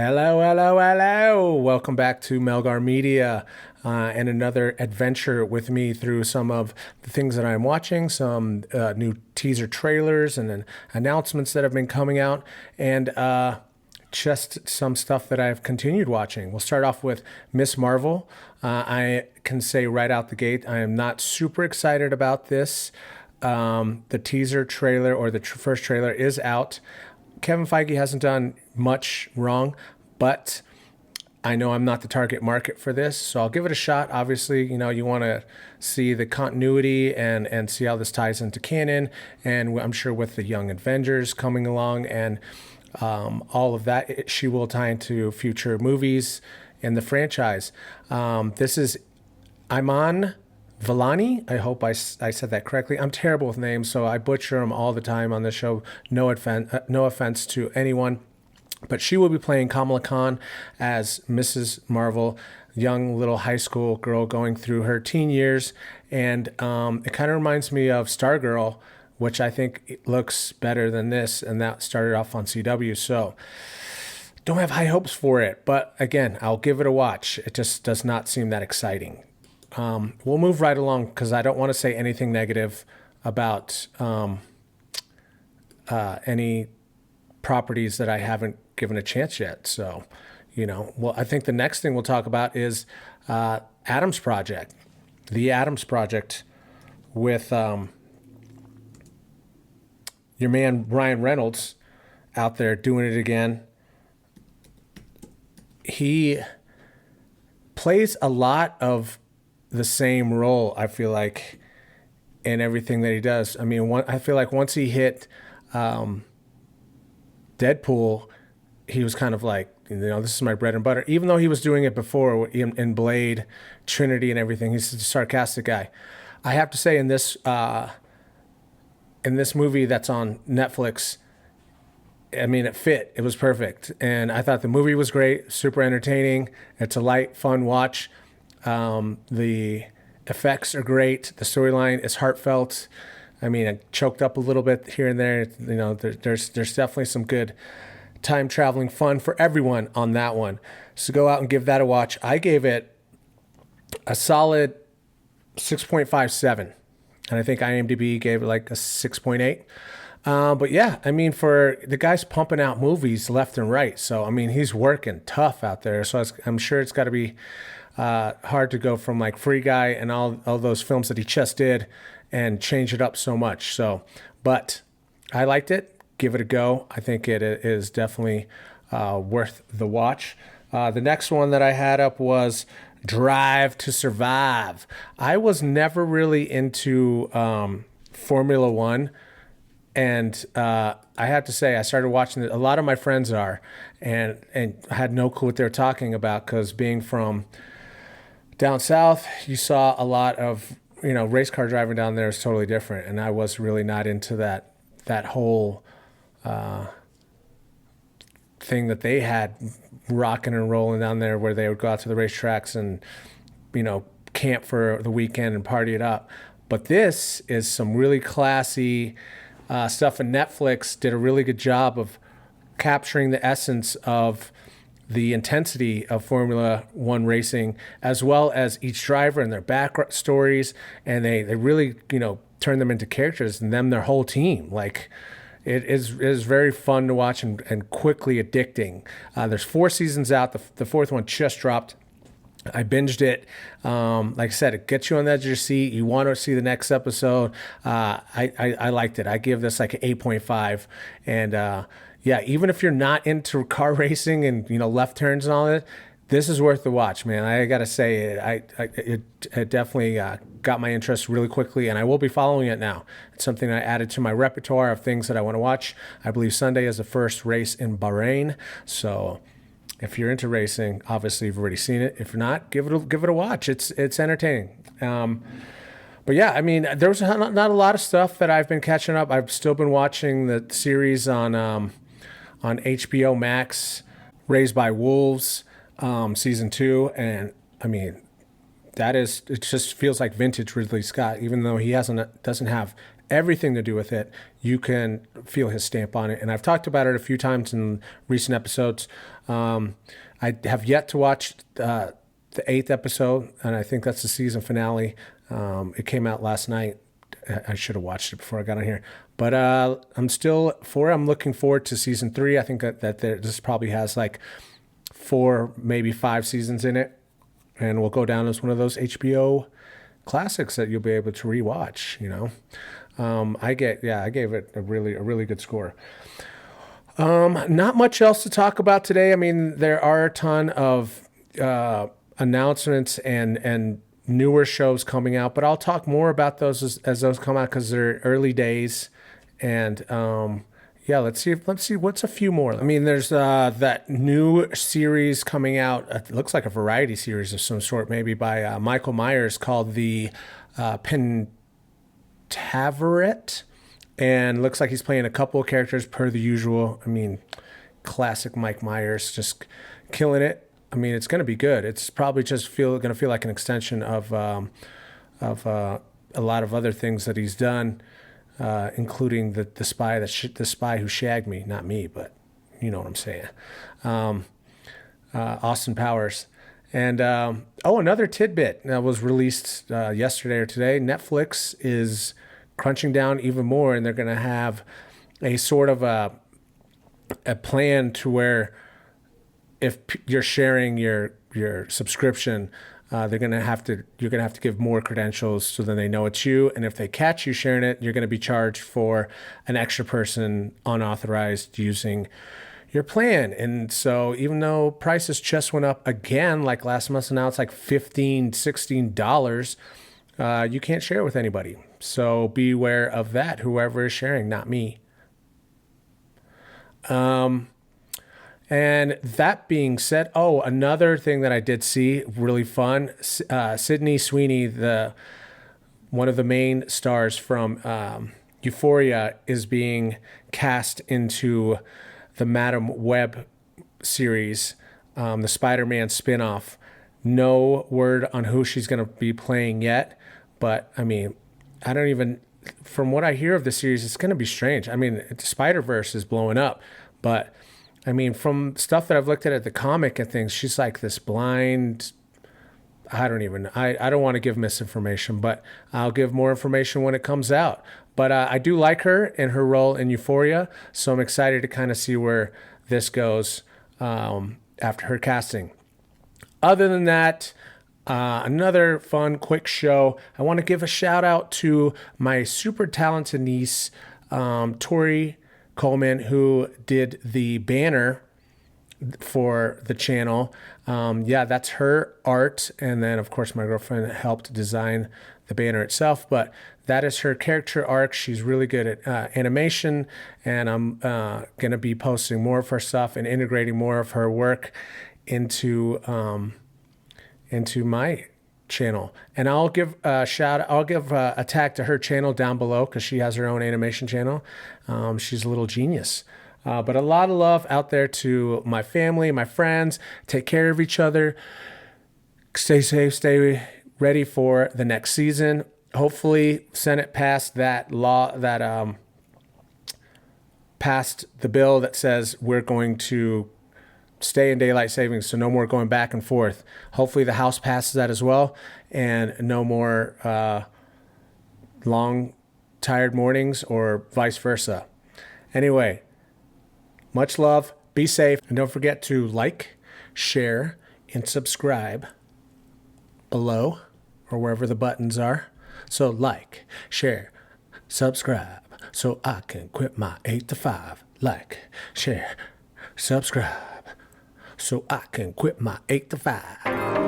Hello, hello, hello. Welcome back to Melgar Media and another adventure with me through some of the things that I'm watching, some new teaser trailers and then announcements that have been coming out, and just some stuff that I've continued watching. We'll start off with Miss Marvel. I can say right out the gate, I am not super excited about this. The teaser trailer or the first trailer is out. Kevin Feige hasn't done much wrong, but I know I'm not the target market for this, so I'll give it a shot. Obviously, you want to see the continuity and see how this ties into canon, and I'm sure with the Young Avengers coming along and all of that, she will tie into future movies in the franchise. This is Iman Vellani. I hope I said that correctly. I'm terrible with names, so I butcher them all the time on the show. No offense to anyone. But she will be playing Kamala Khan as Mrs. Marvel, young little high school girl going through her teen years. And it kind of reminds me of Stargirl, which I think looks better than this. And that started off on CW. So don't have high hopes for it. But again, I'll give it a watch. It just does not seem that exciting. We'll move right along because I don't want to say anything negative about any properties that I haven't given a chance yet. So, well, I think the next thing we'll talk about is Adam's Project, the Adams Project with your man Ryan Reynolds out there doing it again. He plays a lot of the same role, I feel like, in everything that he does. I mean, I feel like once he hit Deadpool, he was kind of like, this is my bread and butter. Even though he was doing it before in Blade, Trinity, and everything, he's a sarcastic guy. I have to say, in this movie that's on Netflix, I mean, it fit. It was perfect, and I thought the movie was great, super entertaining. It's a light, fun watch. The effects are great. The storyline is heartfelt. I mean, I choked up a little bit here and there. There's definitely some good time traveling fun for everyone on that one. So go out and give that a watch. I gave it a solid 6.57, and I think IMDb gave it like a 6.8. But yeah, I mean, for the guy's pumping out movies left and right. So, I mean, he's working tough out there. So I'm sure it's got to be hard to go from like Free Guy and all those films that he just did and change it up so much. So, but I liked it. Give it a go. I think it is definitely worth the watch. The next one that I had up was Drive to Survive. I was never really into Formula One. And I have to say, I started watching it. A lot of my friends are, and I had no clue what they were talking about because being from down south, you saw a lot of, race car driving down there is totally different. And I was really not into that whole thing that they had rocking and rolling down there where they would go out to the racetracks and, camp for the weekend and party it up. But this is some really classy stuff, and Netflix did a really good job of capturing the essence of the intensity of Formula One racing, as well as each driver and their back stories, and they really turn them into characters and their whole team. Like it is very fun to watch and quickly addicting. There's 4 seasons out. The 4th one just dropped. I binged it. Like I said, it gets you on the edge of your seat. You want to see the next episode. I liked it. I give this like an 8.5. And yeah, even if you're not into car racing and left turns and all that, this is worth the watch, man. I gotta say, it definitely got my interest really quickly, and I will be following it now. It's something I added to my repertoire of things that I want to watch. I believe Sunday is the first race in Bahrain, so if you're into racing, obviously you've already seen it. If not, give it a watch. It's entertaining. But yeah, I mean, there's not a lot of stuff that I've been catching up. I've still been watching the series on HBO Max, Raised by Wolves, season 2, and I mean, it just feels like vintage Ridley Scott, even though he doesn't have everything to do with it, you can feel his stamp on it. And I've talked about it a few times in recent episodes. I have yet to watch the 8th episode, and I think that's the season finale. It came out last night. I should have watched it before I got on here. But I'm looking forward to season 3. I think that this probably has like 4, maybe 5 seasons in it. And will go down as one of those HBO classics that you'll be able to rewatch, you know. I gave it a really good score. Not much else to talk about today. I mean, there are a ton of announcements and newer shows coming out, but I'll talk more about those as those come out because they're early days. And let's see what's a few more. I mean, there's that new series coming out. It looks like a variety series of some sort, maybe by Michael Myers, called the Pentaverate. And looks like he's playing a couple of characters per the usual. I mean, classic Mike Myers, just killing it. I mean, it's going to be good. It's probably just going to feel like an extension of a lot of other things that he's done, including the spy who shagged me. Not me, but you know what I'm saying. Austin Powers. And another tidbit that was released yesterday or today. Netflix is crunching down even more, and they're going to have a sort of a plan to where if you're sharing your subscription, you're going to have to give more credentials so then they know it's you. And if they catch you sharing it, you're going to be charged for an extra person unauthorized using your plan. And so even though prices just went up again, like last month, so now it's like $15, $16, you can't share with anybody. So beware of that, whoever is sharing, not me. And that being said, another thing that I did see, really fun, Sydney Sweeney, one of the main stars from Euphoria, is being cast into the Madam Web series, the Spider-Man spinoff. No word on who she's going to be playing yet, but I mean, from what I hear of the series, it's going to be strange. I mean, Spider-Verse is blowing up, but I mean, from stuff that I've looked at the comic and things, she's like this blind, I don't want to give misinformation, but I'll give more information when it comes out. But I do like her and her role in Euphoria, so I'm excited to kind of see where this goes after her casting. Other than that, another fun, quick show. I want to give a shout out to my super talented niece, Tori Coleman, who did the banner for the channel. That's her art. And then, of course, my girlfriend helped design the banner itself. But that is her character arc. She's really good at animation. And I'm going to be posting more of her stuff and integrating more of her work into my channel. And I'll give a tag to her channel down below because she has her own animation channel. She's a little genius. But a lot of love out there to my family, my friends. Take care of each other. Stay safe. Stay ready for the next season. Hopefully, Senate passed that law that passed the bill that says we're going to stay in daylight savings, so no more going back and forth. Hopefully the House passes that as well, and no more long, tired mornings or vice versa. Anyway, much love, be safe, and don't forget to like, share, and subscribe below or wherever the buttons are. So like, share, subscribe, so I can quit my 8 to 5. Like, share, subscribe, so I can quit my 8 to 5.